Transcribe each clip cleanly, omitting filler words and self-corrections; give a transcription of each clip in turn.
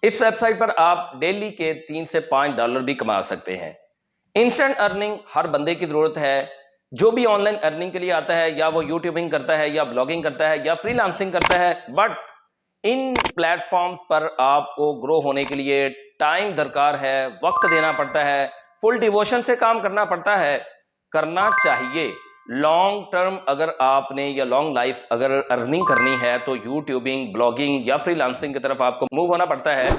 इस वेबसाइट पर आप डेली के 3 से $5 भी कमा सकते हैं। इंस्टेंट अर्निंग हर बंदे की जरूरत है। जो भी ऑनलाइन अर्निंग के लिए आता है, या वो यूट्यूबिंग करता है, या ब्लॉगिंग करता है, या फ्रीलांसिंग करता है, बट इन प्लेटफॉर्म्स पर आपको ग्रो होने के लिए टाइम दरकार है, वक्त देना पड़ता है, फुल डिवोशन से काम करना पड़ता है, करना चाहिए। लॉन्ग टर्म अगर आपने या लॉन्ग लाइफ अगर अर्निंग करनी है तो यूट्यूबिंग, ब्लॉगिंग या फ्रीलांसिंग की तरफ आपको मूव होना पड़ता है।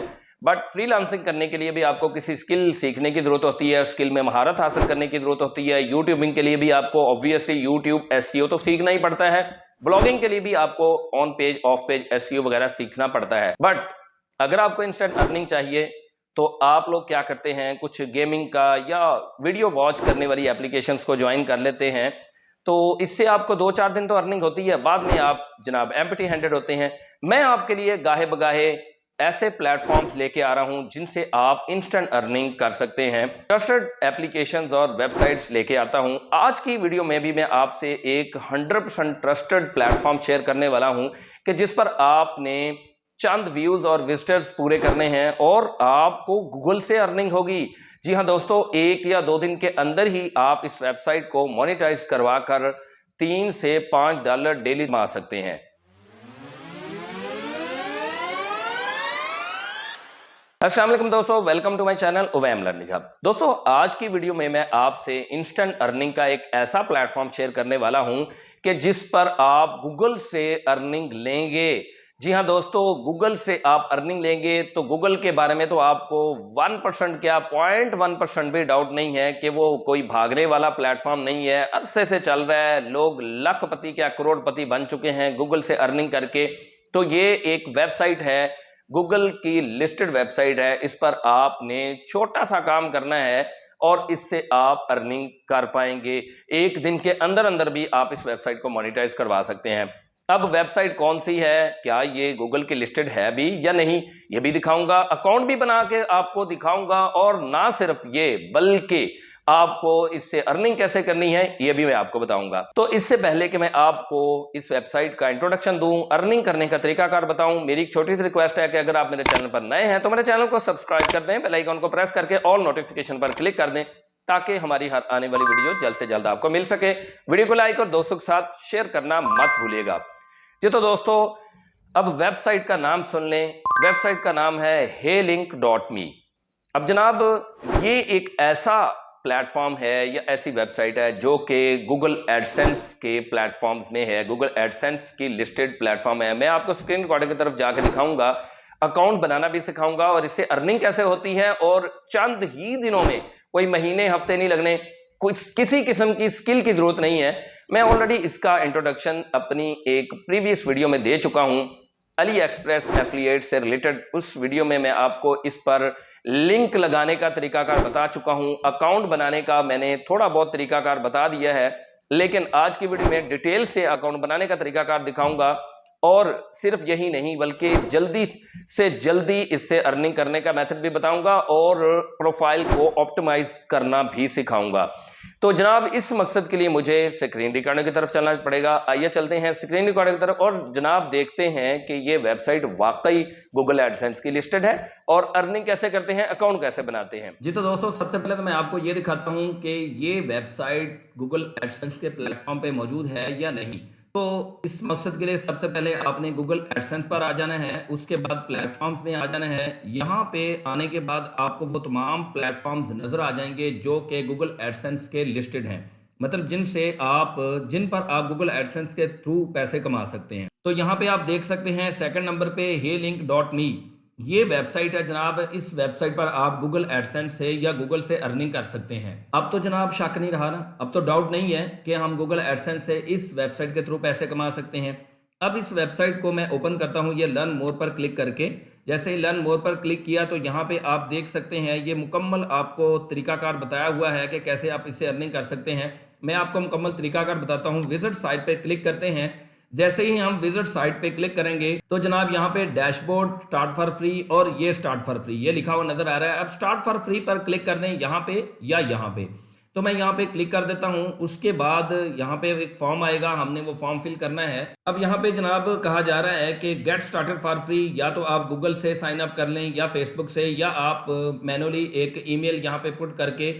बट फ्रीलांसिंग करने के लिए भी आपको किसी स्किल सीखने की जरूरत होती है, स्किल में महारत हासिल करने की जरूरत होती है। यूट्यूबिंग के लिए भी आपको ऑब्वियसली यूट्यूब एसईओ तो सीखना ही पड़ता है। ब्लॉगिंग के लिए भी आपको on page of page SEO वगैरह सीखना पड़ता है। बट अगर आपको इंस्टेंट अर्निंग चाहिए तो आप लोग क्या करते हैं, कुछ गेमिंग का या वीडियो वॉच करने वाली एप्लीकेशंस को ज्वाइन कर लेते हैं। तो इससे आपको 2-4 दिन तो अर्निंग होती है, बाद में आप जनाब एम्प्टी हैंडेड होते हैं। मैं आपके लिए गाहे बगाहे ऐसे प्लेटफॉर्म्स लेके आ रहा हूं जिनसे आप इंस्टेंट अर्निंग कर सकते हैं। ट्रस्टेड एप्लीकेशंस और वेबसाइट्स लेके आता हूं। आज की वीडियो में भी मैं आपसे एक 100% ट्रस्टेड प्लेटफॉर्म शेयर करने वाला हूं कि जिस पर आपने चंद व्यूज और विजिटर्स पूरे करने हैं और आपको गूगल से अर्निंग होगी। जी हाँ दोस्तों, 1 या 2 दिन के अंदर ही आप इस वेबसाइट को मोनेटाइज करवा कर $3 से $5 डेली कमा सकते हैं। अस्सलाम वालेकुम दोस्तों, welcome to my channel Uwaim learning hub. दोस्तों, आज की वीडियो में मैं आपसे इंस्टेंट अर्निंग का एक ऐसा प्लेटफॉर्म शेयर करने वाला हूं कि जिस पर आप गूगल से अर्निंग लेंगे। जी हाँ दोस्तों, गूगल से आप अर्निंग लेंगे तो गूगल के बारे में तो आपको 1% क्या 0.1% भी डाउट नहीं है कि वो कोई भागने वाला प्लेटफॉर्म नहीं है। अरसे से चल रहा है, लोग लखपति क्या करोड़पति बन चुके हैं गूगल से अर्निंग करके। तो ये एक वेबसाइट है, गूगल की लिस्टेड वेबसाइट है। इस पर आपने छोटा सा काम करना है और इससे आप अर्निंग कर पाएंगे। एक दिन के अंदर अंदर भी आप इस वेबसाइट को मोनेटाइज करवा सकते हैं। अब वेबसाइट कौन सी है, क्या ये गूगल की लिस्टेड है भी या नहीं, ये भी दिखाऊंगा। अकाउंट भी बना के आपको दिखाऊंगा, और ना सिर्फ ये बल्कि आपको इससे अर्निंग कैसे करनी है ये भी मैं आपको बताऊंगा। तो इससे पहले कि मैं आपको इस वेबसाइट का इंट्रोडक्शन दूं, अर्निंग करने का तरीकाकार बताऊं, मेरी एक छोटी सी रिक्वेस्ट है कि अगर आप मेरे चैनल पर नए हैं तो मेरे चैनल को सब्सक्राइब कर दें, बेल आइकन को प्रेस करके ऑल नोटिफिकेशन पर क्लिक कर दें ताकि हमारी हर आने वाली वीडियो जल्द से जल्द आपको मिल सके। वीडियो को लाइक और दोस्तों के साथ शेयर करना मत भूलिएगा। जी तो दोस्तों, अब वेबसाइट का नाम सुन लें। वेबसाइट का नाम है heylink.me। अब जनाब, ये एक ऐसा प्लेटफॉर्म है या ऐसी वेबसाइट है जो कि गूगल एडसेंस के प्लेटफॉर्म्स में है, गूगल एडसेंस की लिस्टेड प्लेटफॉर्म है। मैं आपको स्क्रीन रिकॉर्डिंग की तरफ जाकर दिखाऊंगा, अकाउंट बनाना भी सिखाऊंगा और इससे अर्निंग कैसे होती है। और चंद ही दिनों में, कोई महीने हफ्ते नहीं लगने, किसी किस्म की स्किल की जरूरत नहीं है। मैं ऑलरेडी इसका इंट्रोडक्शन अपनी एक प्रीवियस वीडियो में दे चुका हूं, अली एक्सप्रेस एफिलिएट से रिलेटेड। उस वीडियो में मैं आपको इस पर लिंक लगाने का तरीकाकार बता चुका हूं, अकाउंट बनाने का मैंने थोड़ा बहुत तरीकाकार बता दिया है, लेकिन आज की वीडियो में डिटेल से अकाउंट बनाने का तरीकाकार दिखाऊंगा। और सिर्फ यही नहीं बल्कि जल्दी से जल्दी इससे अर्निंग करने का मेथड भी बताऊंगा और प्रोफाइल को ऑप्टिमाइज करना भी सिखाऊंगा। तो जनाब, इस मकसद के लिए मुझे स्क्रीन रिकॉर्डिंग की तरफ चलना पड़ेगा। आइए चलते हैं स्क्रीन रिकॉर्डिंग की तरफ और जनाब देखते हैं कि ये वेबसाइट वाकई गूगल एडसेंस की लिस्टेड है और अर्निंग कैसे करते हैं, अकाउंट कैसे बनाते हैं। जी तो दोस्तों, सबसे पहले तो मैं आपको ये दिखाता हूं कि ये वेबसाइट गूगल एडसेंस के प्लेटफॉर्म पे मौजूद है या नहीं। तो इस मकसद के लिए सबसे पहले आपने गूगल एडसेंस पर आ जाना है, उसके बाद प्लेटफॉर्म्स में आ जाना है। यहाँ पे आने के बाद आपको वो तमाम प्लेटफॉर्म्स नजर आ जाएंगे जो कि गूगल एडसेंस के लिस्टेड हैं, मतलब जिन पर आप गूगल एडसेंस के थ्रू पैसे कमा सकते हैं। तो यहाँ पे आप देख सकते हैं सेकंड नंबर पे heylink.me ये वेबसाइट है जनाब। इस वेबसाइट पर आप गूगल एडसेंस से या गूगल से अर्निंग कर सकते हैं। अब तो जनाब शक नहीं रहा ना, अब तो डाउट नहीं है कि हम गूगल एडसेंस से इस वेबसाइट के थ्रू पैसे कमा सकते हैं। अब इस वेबसाइट को मैं ओपन करता हूं, ये लर्न मोर पर क्लिक करके। जैसे ही लर्न मोर पर क्लिक किया तो यहाँ पे आप देख सकते हैं ये मुकम्मल आपको तरीकाकार बताया हुआ है कि कैसे आप इससे अर्निंग कर सकते हैं। मैं आपको मुकम्मल तरीकाकार बताता हूँ। विजिट साइट पे क्लिक करते हैं। जैसे ही हम विजिट साइट पे क्लिक करेंगे तो जनाब यहाँ पे डैशबोर्ड, स्टार्ट फॉर फ्री और ये स्टार्ट फॉर फ्री ये लिखा हुआ नजर आ रहा है। अब स्टार्ट फॉर फ्री पर क्लिक कर दें यहाँ पे या यहाँ पे। तो मैं यहाँ पे क्लिक कर देता हूँ। उसके बाद यहाँ पे एक फॉर्म आएगा, हमने वो फॉर्म फिल करना है। अब यहाँ पे जनाब कहा जा रहा है कि गेट स्टार्टेड फॉर फ्री, या तो आप गूगल से साइन अप कर लें या फेसबुक से, या आप मैनुअली एक ईमेल यहाँ पे पुट करके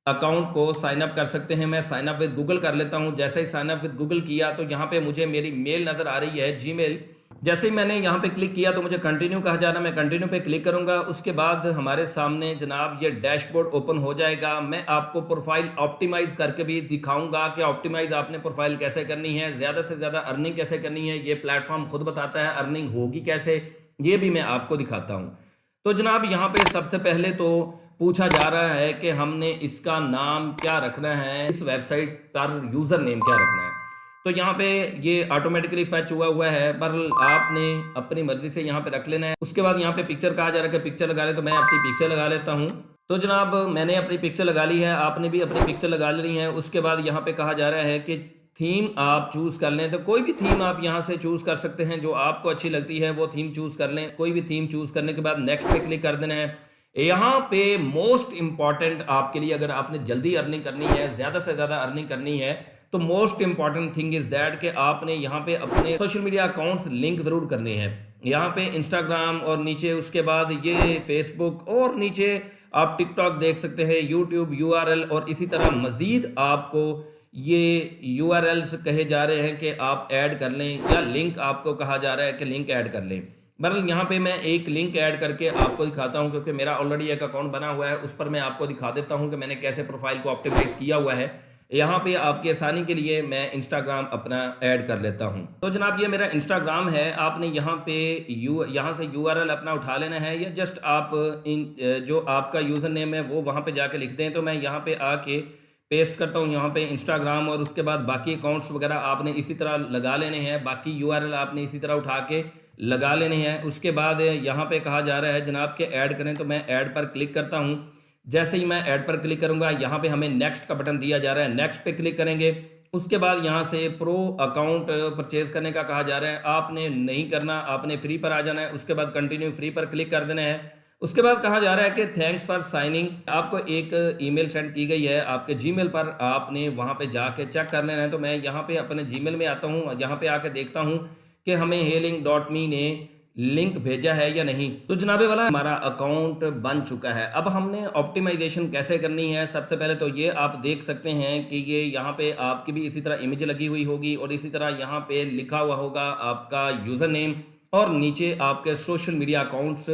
अकाउंट को साइन अप कर सकते हैं। मैं साइन अप विद गूगल कर लेता हूं। जैसे ही साइन अप विद गूगल किया तो यहाँ पे मुझे मेरी मेल नज़र आ रही है, जीमेल। जैसे ही मैंने यहाँ पे क्लिक किया तो मुझे कंटिन्यू कहा जा रहा है, मैं कंटिन्यू पे क्लिक करूंगा। उसके बाद हमारे सामने जनाब ये डैशबोर्ड ओपन हो जाएगा। मैं आपको प्रोफाइल ऑप्टिमाइज करके भी दिखाऊंगा कि ऑप्टिमाइज आपने प्रोफाइल कैसे करनी है, ज़्यादा से ज़्यादा अर्निंग कैसे करनी है। ये प्लेटफॉर्म खुद बताता है अर्निंग होगी कैसे, ये भी मैं आपको दिखाता हूँ। तो जनाब यहाँ पे सबसे पहले तो पूछा जा रहा है कि हमने इसका नाम क्या रखना है, इस वेबसाइट पर यूज़र नेम क्या रखना है। तो यहाँ पे ये ऑटोमेटिकली फैच हुआ है, पर आपने अपनी मर्जी से यहाँ पे रख लेना है। उसके बाद यहाँ पे पिक्चर कहा जा रहा है कि पिक्चर लगा ले, तो मैं अपनी पिक्चर लगा लेता हूँ। तो जनाब मैंने अपनी पिक्चर लगा ली है, आपने भी अपनी पिक्चर लगा ली है। उसके बाद यहाँ पे कहा जा रहा है कि थीम आप चूज़ कर लें, तो कोई भी थीम आप यहाँ से चूज़ कर सकते हैं, जो आपको अच्छी लगती है वो थीम चूज़ कर लें। कोई भी थीम चूज़ करने के बाद नेक्स्ट पे क्लिक कर देना है। यहाँ पे मोस्ट इंपॉर्टेंट आपके लिए, अगर आपने जल्दी अर्निंग करनी है, ज़्यादा से ज़्यादा अर्निंग करनी है, तो most important thing is that कि आपने यहाँ पे अपने सोशल मीडिया अकाउंट्स लिंक ज़रूर करने हैं। यहाँ पे इंस्टाग्राम, और नीचे उसके बाद ये फेसबुक, और नीचे आप टिकटॉक देख सकते हैं, यूट्यूब यूआरएल, और इसी तरह मज़ीद आपको ये यूआरएल्स कहे जा रहे हैं कि आप ऐड कर लें, या लिंक आपको कहा जा रहा है कि लिंक ऐड कर लें। बहरहाल यहाँ पे मैं एक लिंक ऐड करके आपको दिखाता हूँ, क्योंकि मेरा ऑलरेडी एक अकाउंट बना हुआ है, उस पर मैं आपको दिखा देता हूँ कि मैंने कैसे प्रोफाइल को ऑप्टिमाइज किया हुआ है। यहाँ पे आपकी आसानी के लिए मैं इंस्टाग्राम अपना ऐड कर लेता हूँ। तो जनाब ये मेरा इंस्टाग्राम है। आपने यहाँ पे यहाँ से यूआरएल अपना उठा लेना है, या जस्ट आप जो आपका यूज़र नेम है वो वहाँ पे जाके लिख दें। तो मैं यहाँ पे आके पेस्ट करता हूँ यहाँ पे इंस्टाग्राम, और उसके बाद बाकी अकाउंट्स वगैरह आपने इसी तरह लगा लेने हैं, बाकी यूआरएल आपने इसी तरह उठा के लगा लेने हैं। उसके बाद यहाँ पे कहा जा रहा है जनाब के ऐड करें, तो मैं ऐड पर क्लिक करता हूँ। जैसे ही मैं ऐड पर क्लिक करूँगा, यहाँ पे हमें नेक्स्ट का बटन दिया जा रहा है, नेक्स्ट पे क्लिक करेंगे। उसके बाद यहाँ से प्रो अकाउंट परचेज करने का कहा जा रहा है, आपने नहीं करना, आपने फ्री पर आ जाना है। उसके बाद कंटिन्यू फ्री पर क्लिक कर देना है। उसके बाद कहा जा रहा है कि थैंक्स फॉर साइनिंग, आपको एक ईमेल सेंड की गई है आपके जीमेल पर, आपने वहाँ पे जाके चेक कर लेना है। तो मैं यहाँ पे अपने जीमेल में आता हूँ, यहाँ पे आके देखता हूँ कि हमें हेलिंग.me ने लिंक भेजा है या नहीं। तो जनाबे वाला हमारा अकाउंट बन चुका है। अब हमने ऑप्टिमाइजेशन कैसे करनी है, सबसे पहले तो ये आप देख सकते हैं कि ये यहाँ पे आपकी भी इसी तरह इमेज लगी हुई होगी, और इसी तरह यहाँ पे लिखा हुआ होगा आपका यूज़र नेम, और नीचे आपके सोशल मीडिया अकाउंट्स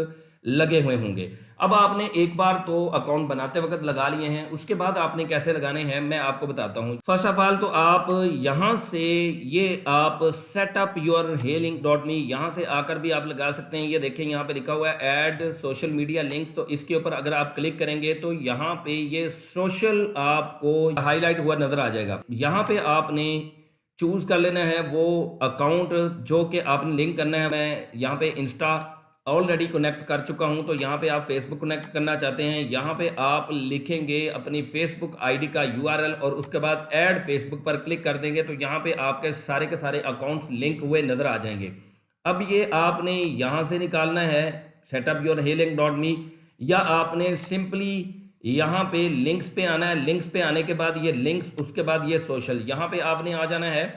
लगे हुए होंगे। अब आपने एक बार तो अकाउंट बनाते वक्त लगा लिए हैं, उसके बाद आपने कैसे लगाने हैं मैं आपको बताता हूं। फर्स्ट ऑफ ऑल तो आप यहां से ये आप सेटअप योर हेलिंग.me, यहां से आकर भी आप लगा सकते हैं। ये देखें यहाँ पे लिखा हुआ है ऐड सोशल मीडिया लिंक्स, तो इसके ऊपर अगर आप क्लिक करेंगे तो यहाँ पे ये सोशल आपको हाईलाइट हुआ नजर आ जाएगा। यहाँ पे आपने चूज कर लेना है वो अकाउंट जो कि आपने लिंक करना है। मैं यहाँ पे इंस्टा ऑलरेडी कनेक्ट कर चुका हूं, तो यहाँ पे आप फेसबुक कनेक्ट करना चाहते हैं, यहाँ पे आप लिखेंगे अपनी फेसबुक आईडी का यूआरएल, और उसके बाद ऐड फेसबुक पर क्लिक कर देंगे, तो यहाँ पे आपके सारे के सारे अकाउंट्स लिंक हुए नज़र आ जाएंगे। अब ये आपने यहाँ से निकालना है सेटअप योर हेलिंग.me, या आपने सिंपली यहाँ पे लिंक्स पे आना है। लिंक्स पे आने के बाद ये लिंक्स, उसके बाद ये सोशल, यहाँ पे आपने आ जाना है।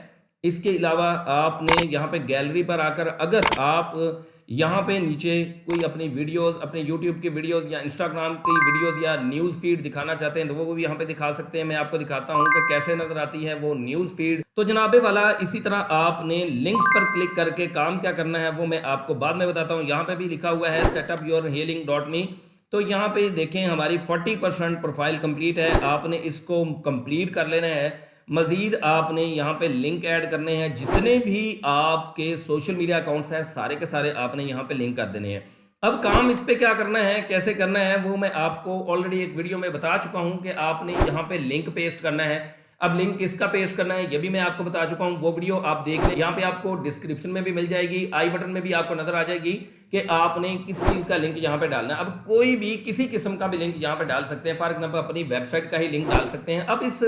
इसके अलावा आपने यहाँ पे गैलरी पर आकर, अगर आप यहाँ पे नीचे कोई अपनी वीडियोस, अपने यूट्यूब की वीडियोस या इंस्टाग्राम की वीडियोस या न्यूज़ फीड दिखाना चाहते हैं, तो वो भी यहाँ पे दिखा सकते हैं। मैं आपको दिखाता हूँ कि कैसे नजर आती है वो न्यूज़ फीड। तो जनाबे वाला इसी तरह आपने लिंक्स पर क्लिक करके काम क्या करना है वो मैं आपको बाद में बताता हूँ। यहाँ पे भी लिखा हुआ है सेटअप योर हेलिंग.me, तो यहाँ पे देखें हमारी 40% प्रोफाइल कंप्लीट है। आपने इसको कंप्लीट कर लेना है। मजीद आपने यहाँ पे लिंक ऐड करने हैं, जितने भी आपके सोशल मीडिया अकाउंट्स हैं सारे के सारे आपने यहाँ पे लिंक कर देने हैं। अब काम इस पे क्या करना है, कैसे करना है, वो मैं आपको ऑलरेडी एक वीडियो में बता चुका हूँ कि आपने यहाँ पे लिंक पेस्ट करना है। अब लिंक किसका पेस्ट करना है ये भी मैं आपको बता चुका हूँ, वो वीडियो आप देख लें। यहाँ पे आपको डिस्क्रिप्शन में भी मिल जाएगी, आई बटन में भी आपको नजर आ जाएगी कि आपने किस चीज़ का लिंक यहाँ पे डालना है। अब कोई भी किसी किस्म का भी लिंक यहाँ पे डाल सकते हैं, फॉर एग्जाम्पल अपनी वेबसाइट का ही लिंक डाल सकते हैं। अब इस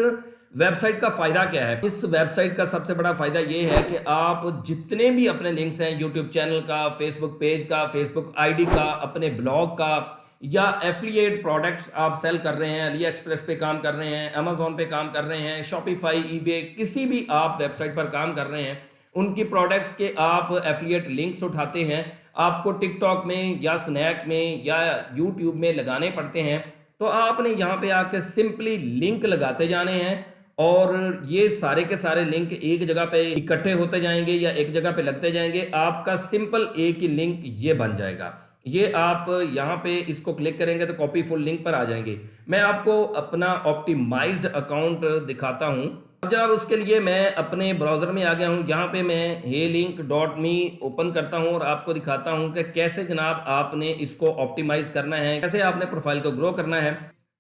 वेबसाइट का फायदा क्या है, इस वेबसाइट का सबसे बड़ा फायदा ये है कि आप जितने भी अपने लिंक्स हैं, यूट्यूब चैनल का, फेसबुक पेज का, फेसबुक आईडी का, अपने ब्लॉग का, या एफिलिएट प्रोडक्ट्स आप सेल कर रहे हैं, अली एक्सप्रेस पे काम कर रहे हैं, अमेजोन पे काम कर रहे हैं, शॉपिफाई, ईबे, किसी भी आप वेबसाइट पर काम कर रहे हैं, उनकी प्रोडक्ट्स के आप एफिलिएट लिंक्स उठाते हैं, आपको टिकटॉक में या स्नैक में या यूट्यूब में लगाने पड़ते हैं, तो आपने यहाँ पे आके सिंपली लिंक लगाते जाने हैं और ये सारे के सारे लिंक एक जगह पे इकट्ठे होते जाएंगे या एक जगह पे लगते जाएंगे। आपका सिंपल एक ही लिंक ये बन जाएगा। ये आप यहाँ पे इसको क्लिक करेंगे तो कॉपी फुल लिंक पर आ जाएंगे। मैं आपको अपना ऑप्टिमाइज्ड अकाउंट दिखाता हूँ। अब जनाब उसके लिए मैं अपने ब्राउज़र में आ गया हूँ। यहाँ पे मैं helink.me ओपन करता हूँ और आपको दिखाता हूँ कि कैसे जनाब आपने इसको ऑप्टिमाइज़ करना है, कैसे आपने प्रोफाइल को ग्रो करना है।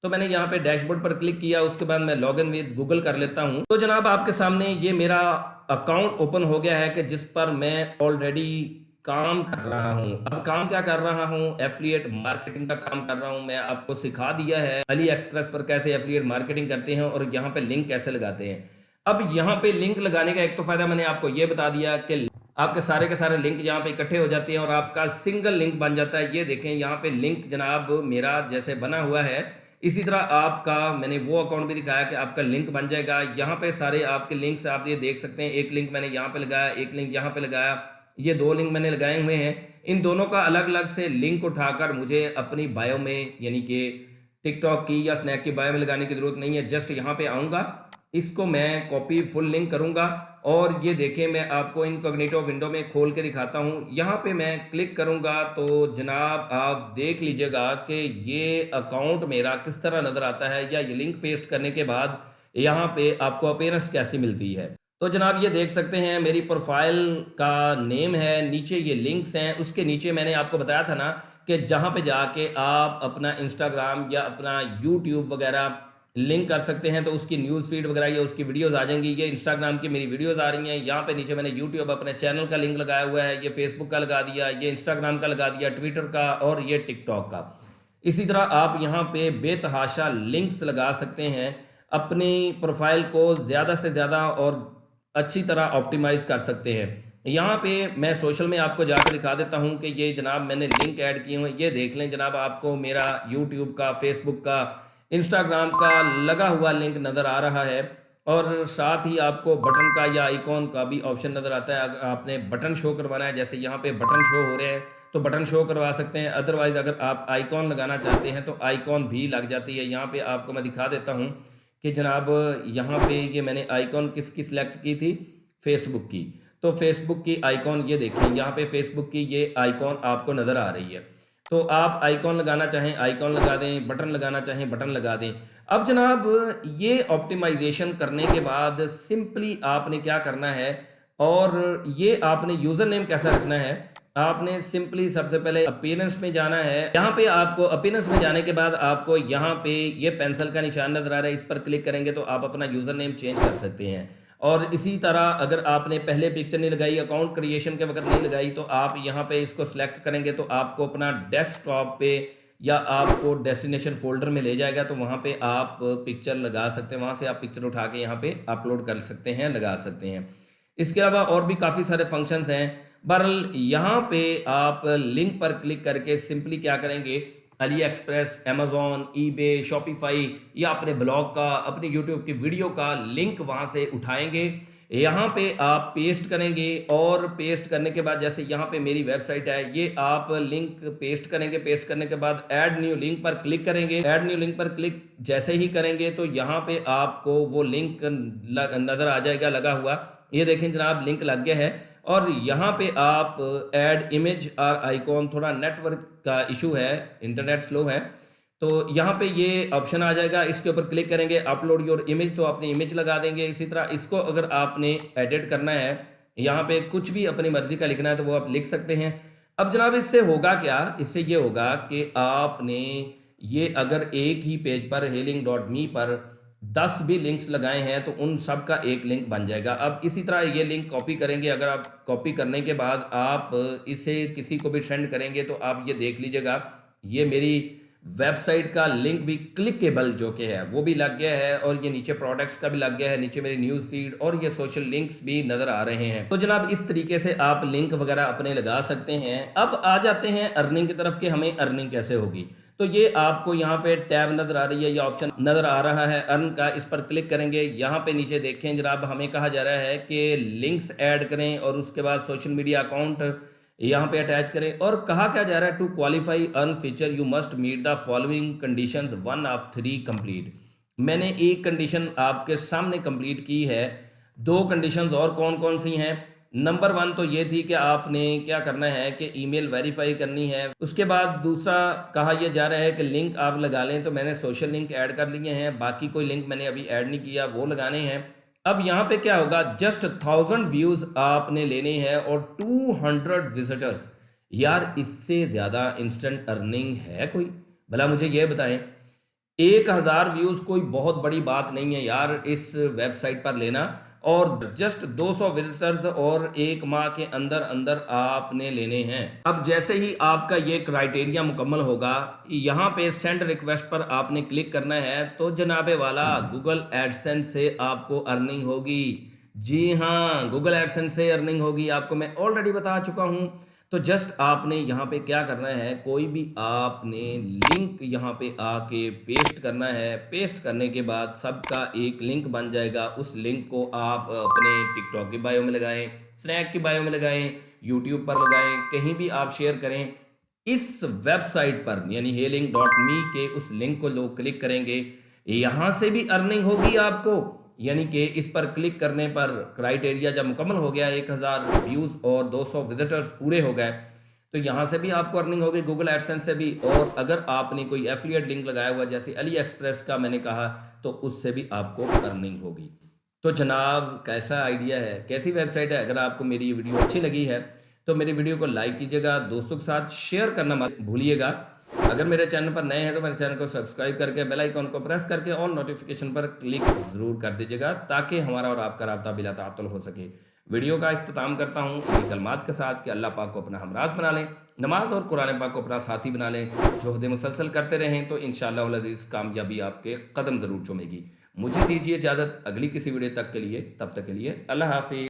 तो मैंने यहाँ पे डैशबोर्ड पर क्लिक किया, उसके बाद मैं लॉग इन विद गूगल कर लेता हूँ। तो जनाब आपके सामने ये मेरा अकाउंट ओपन हो गया है कि जिस पर मैं ऑलरेडी काम कर रहा हूँ। अब काम क्या कर रहा हूँ, एफिलिएट मार्केटिंग का काम कर रहा हूँ। मैं आपको सिखा दिया है अली एक्सप्रेस पर कैसे एफिलिएट मार्केटिंग करते हैं और यहाँ पे लिंक कैसे लगाते हैं। अब यहाँ पे लिंक लगाने का एक तो फायदा मैंने आपको ये बता दिया कि आपके सारे के सारे लिंक यहाँ पे इकट्ठे हो जाते हैं और आपका सिंगल लिंक बन जाता है। ये देखें यहाँ पे लिंक जनाब मेरा जैसे बना हुआ है, इसी तरह आपका मैंने वो अकाउंट भी दिखाया कि आपका लिंक बन जाएगा। यहाँ पे सारे आपके लिंक्स आप ये देख सकते हैं। एक लिंक मैंने यहाँ पे लगाया, एक लिंक यहाँ पे लगाया, ये दो लिंक मैंने लगाए हुए हैं। इन दोनों का अलग अलग से लिंक उठाकर मुझे अपनी बायो में यानी कि टिकटॉक की या स्नैक की बायो में लगाने की जरूरत नहीं है। जस्ट यहाँ पे आऊँगा, इसको मैं कॉपी फुल लिंक करूँगा और ये देखें मैं आपको इनकॉग्निटो विंडो में खोल के दिखाता हूँ। यहाँ पे मैं क्लिक करूँगा तो जनाब आप देख लीजिएगा कि ये अकाउंट मेरा किस तरह नज़र आता है या ये लिंक पेस्ट करने के बाद यहाँ पे आपको अपीयरेंस कैसी मिलती है। तो जनाब ये देख सकते हैं मेरी प्रोफाइल का नेम है, नीचे ये लिंक्स हैं, उसके नीचे मैंने आपको बताया था ना कि जहाँ पे जाके आप अपना इंस्टाग्राम या अपना यूट्यूब वगैरह लिंक कर सकते हैं तो उसकी न्यूज़ फीड वगैरह या उसकी वीडियोस आ जाएंगी। ये इंस्टाग्राम की मेरी वीडियोस आ रही हैं। यहाँ पे नीचे मैंने यूट्यूब अपने चैनल का लिंक लगाया हुआ है, ये फेसबुक का लगा दिया, ये इंस्टाग्राम का लगा दिया, ट्विटर का और ये टिकटॉक का। इसी तरह आप यहाँ पे बेतहाशा लिंक्स लगा सकते हैं, अपनी प्रोफाइल को ज़्यादा से ज़्यादा और अच्छी तरह ऑप्टिमाइज़ कर सकते हैं। यहाँ पे मैं सोशल में आपको जाकर दिखा देता हूँ कि ये जनाब मैंने लिंक ऐड किए हुए, ये देख लें जनाब आपको मेरा यूट्यूब का, फेसबुक का, इंस्टाग्राम का लगा हुआ लिंक नज़र आ रहा है और साथ ही आपको बटन का या आइकॉन का भी ऑप्शन नज़र आता है। अगर आपने बटन शो करवाना है, जैसे यहाँ पे बटन शो हो रहे हैं तो बटन शो करवा सकते हैं। अदरवाइज़ अगर आप आइकॉन लगाना चाहते हैं तो आइकॉन भी लग जाती है। यहाँ पे आपको मैं दिखा देता हूँ कि जनाब यहाँ पे ये मैंने आइकॉन किसकी सिलेक्ट की थी, फेसबुक की। तो फेसबुक की आइकॉन ये देखें, यहाँ पे फेसबुक की ये आइकॉन आपको नज़र आ रही है। तो आप आइकॉन लगाना चाहें आइकॉन लगा दें, बटन लगाना चाहें बटन लगा दें। अब जनाब ये ऑप्टिमाइजेशन करने के बाद सिंपली आपने क्या करना है और ये आपने यूज़र नेम कैसा रखना है, आपने सिंपली सबसे पहले अपीयरेंस में जाना है। यहाँ पे आपको अपीयरेंस में जाने के बाद आपको यहाँ पे ये पेंसिल का निशान नज़र आ रहा है, इस पर क्लिक करेंगे तो आप अपना यूज़र नेम चेंज कर सकते हैं। और इसी तरह अगर आपने पहले पिक्चर नहीं लगाई, अकाउंट क्रिएशन के वक्त नहीं लगाई, तो आप यहाँ पे इसको सिलेक्ट करेंगे तो आपको अपना डेस्कटॉप पे या आपको डेस्टिनेशन फोल्डर में ले जाएगा, तो वहाँ पे आप पिक्चर लगा सकते हैं। वहाँ से आप पिक्चर उठा के यहाँ पे अपलोड कर सकते हैं, लगा सकते हैं। इसके अलावा और भी काफ़ी सारे फंक्शंस हैं। बहरहाल यहाँ पे आप लिंक पर क्लिक करके सिंपली क्या करेंगे, Ali express, Amazon, eBay, Shopify या अपने ब्लॉग का, अपने यूट्यूब की वीडियो का लिंक वहाँ से उठाएंगे, यहाँ पे आप पेस्ट करेंगे और पेस्ट करने के बाद जैसे यहाँ पे मेरी वेबसाइट है, ये आप लिंक पेस्ट करेंगे। पेस्ट करने के बाद ऐड न्यू लिंक पर क्लिक करेंगे। ऐड न्यू लिंक पर क्लिक जैसे ही करेंगे तो यहाँ पे आपको वो लिंक नज़र आ जाएगा लगा हुआ। ये देखें जनाब लिंक लग गया है और यहाँ पे आप ऐड इमेज और आइकॉन, थोड़ा नेटवर्क का इशू है, इंटरनेट स्लो है, तो यहाँ पे ये ऑप्शन आ जाएगा, इसके ऊपर क्लिक करेंगे, अपलोड योर इमेज, तो अपनी इमेज लगा देंगे। इसी तरह इसको अगर आपने एडिट करना है, यहाँ पे कुछ भी अपनी मर्जी का लिखना है तो वो आप लिख सकते हैं। अब जनाब इससे होगा क्या, इससे ये होगा कि आपने ये अगर एक ही पेज पर helink.me पर 10 भी लिंक्स लगाए हैं तो उन सब का एक लिंक बन जाएगा। अब इसी तरह ये लिंक कॉपी करेंगे, अगर आप कॉपी करने के बाद आप इसे किसी को भी सेंड करेंगे तो आप ये देख लीजिएगा, ये मेरी वेबसाइट का लिंक भी क्लिकेबल जो कि है वो भी लग गया है और ये नीचे प्रोडक्ट्स का भी लग गया है, नीचे मेरी न्यूज़ फीड और ये सोशल लिंक्स भी नज़र आ रहे हैं। तो जनाब इस तरीके से आप लिंक वगैरह अपने लगा सकते हैं। अब आ जाते हैं अर्निंग की तरफ कि हमें अर्निंग कैसे होगी। तो ये आपको यहाँ पे टैब नज़र आ रही है, या ऑप्शन नज़र आ रहा है अर्न का, इस पर क्लिक करेंगे। यहाँ पे नीचे देखें जनाब, हमें कहा जा रहा है कि लिंक्स ऐड करें और उसके बाद सोशल मीडिया अकाउंट यहाँ पे अटैच करें, और कहा क्या जा रहा है, to qualify earn feature you must meet the following conditions 1 of 3 complete. मैंने एक कंडीशन आपके सामने कंप्लीट की है, 2 कंडीशंस और कौन कौन सी हैं। नंबर 1 तो ये थी कि आपने क्या करना है कि ईमेल वेरीफाई करनी है। उसके बाद दूसरा कहा यह जा रहा है कि लिंक आप लगा लें, तो मैंने सोशल लिंक ऐड कर लिए हैं, बाकी कोई लिंक मैंने अभी ऐड नहीं किया, वो लगाने हैं। अब यहाँ पे क्या होगा, जस्ट 1000 व्यूज आपने लेने हैं और 200 विजिटर्स। यार इससे ज़्यादा इंस्टेंट अर्निंग है कोई? भला मुझे ये बताएं। 1000 व्यूज़ कोई बहुत बड़ी बात नहीं है यार इस वेबसाइट पर लेना, और जस्ट 200 विजिटर्स और 1 माह के अंदर अंदर आपने लेने हैं। अब जैसे ही आपका ये क्राइटेरिया मुकम्मल होगा, यहाँ पे सेंड रिक्वेस्ट पर आपने क्लिक करना है, तो जनाबे वाला गूगल एडसेंस से आपको अर्निंग होगी। जी हाँ, गूगल एडसेंस से अर्निंग होगी, आपको मैं ऑलरेडी बता चुका हूँ। तो जस्ट आपने यहाँ पे क्या करना है, कोई भी आपने लिंक यहाँ पे आके पेस्ट करना है। पेस्ट करने के बाद सबका एक लिंक बन जाएगा। उस लिंक को आप अपने टिकटॉक की बायो में लगाएं, स्नैक की बायो में लगाएं, यूट्यूब पर लगाएं, कहीं भी आप शेयर करें। इस वेबसाइट पर यानी हेलिंग.me के उस लिंक को लोग क्लिक करेंगे, यहाँ से भी अर्निंग होगी आपको। यानी कि इस पर क्लिक करने पर क्राइटेरिया जब मुकम्मल हो गया, 1000 व्यूज़ और 200 विजिटर्स पूरे हो गए, तो यहाँ से भी आपको अर्निंग होगी, गूगल एडसेंस से भी। और अगर आपने कोई एफिलिएट लिंक लगाया हुआ जैसे अली एक्सप्रेस का मैंने कहा, तो उससे भी आपको अर्निंग होगी। तो जनाब कैसा आइडिया है, कैसी वेबसाइट है? अगर आपको मेरी ये वीडियो अच्छी लगी है तो मेरी वीडियो को लाइक कीजिएगा, दोस्तों के साथ शेयर करना मत भूलिएगा। अगर मेरे चैनल पर नए हैं तो मेरे चैनल को सब्सक्राइब करके बेल आइकन को प्रेस करके ऑल नोटिफिकेशन पर क्लिक ज़रूर कर दीजिएगा, ताकि हमारा और आपका राब्ता बिला ताअत्तुल हो सके। वीडियो का इख्तिताम करता हूँ इन कलमात के साथ कि अल्लाह पाक को अपना हमराज बना लें, नमाज और कुरान पाक को अपना साथी बना लें, जोहद मुसलसल करते रहें तो इंशाअल्लाह अज़ीज़ कामयाबी आपके कदम ज़रूर चूमेगी। मुझे दीजिए इजाज़त अगली किसी वीडियो तक के लिए, तब तक के लिए अल्लाह हाफिज़।